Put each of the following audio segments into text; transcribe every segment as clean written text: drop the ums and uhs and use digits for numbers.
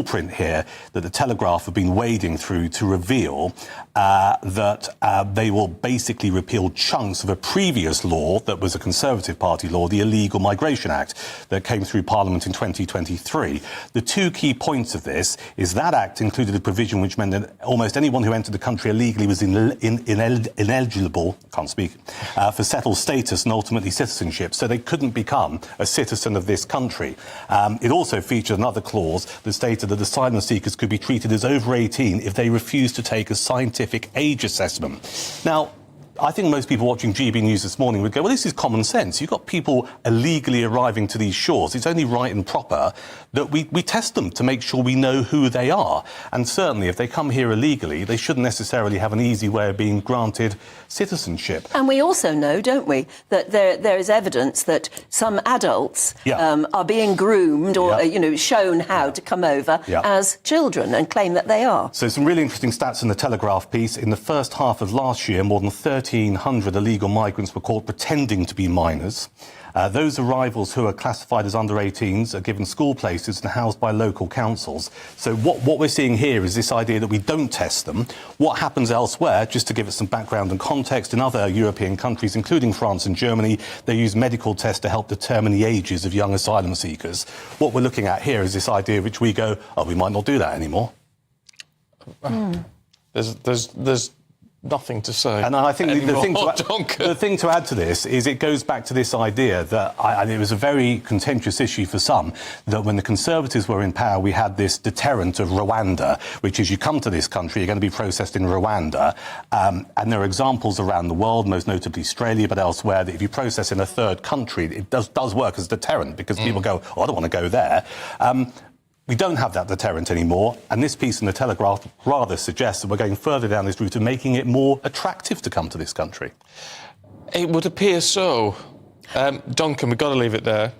print here that the Telegraph have been wading through to reveal that they will basically repeal chunks of a previous law that was a Conservative Party law, the Illegal Migration Act, that came through Parliament in 2023. The two key points of this is that Act included a provision which meant that almost anyone who entered the country illegally was ineligible, for settled status and ultimately citizenship, so they couldn't become a citizen of this country. It also featured another clause that stated that asylum seekers could be treated as over 18 if they refused to take a scientific age assessment. Now, I think most people watching GB News this morning would go, well, this is common sense. You've got people illegally arriving to these shores. It's only right and proper that we test them to make sure we know who they are. And certainly, if they come here illegally, they shouldn't necessarily have an easy way of being granted citizenship. And we also know, don't we, that there is evidence that some adults are being groomed or, shown how to come over as children and claim that they are. So some really interesting stats in the Telegraph piece. In the first half of last year, more than 1,300 illegal migrants were caught pretending to be minors. Those arrivals who are classified as under 18s are given school places and housed by local councils. So what we're seeing here is this idea that we don't test them. What happens elsewhere, just to give it some background and context, in other European countries, including France and Germany, they use medical tests to help determine the ages of young asylum seekers. What we're looking at here is this idea which we go, oh, we might not do that anymore. There's nothing to say. And I think the thing to add to this is it goes back to this idea that it was a very contentious issue for some, that when the Conservatives were in power, we had this deterrent of Rwanda, which is you come to this country, you're going to be processed in Rwanda. And there are examples around the world, most notably Australia, but elsewhere, that if you process in a third country, it does work as a deterrent because people go, oh, I don't want to go there. We don't have that deterrent anymore, and this piece in the Telegraph rather suggests that we're going further down this route of making it more attractive to come to this country. It would appear so. Duncan, we've got to leave it there.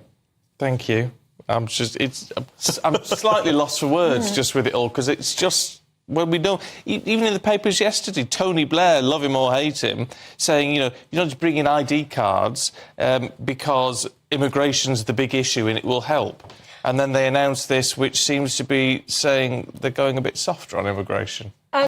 Thank you. I'm slightly lost for words just with it all, because it's just, when we know, even in the papers yesterday, Tony Blair, love him or hate him, saying, you don't just bring in ID cards because immigration's the big issue and it will help. And then they announced this, which seems to be saying they're going a bit softer on immigration.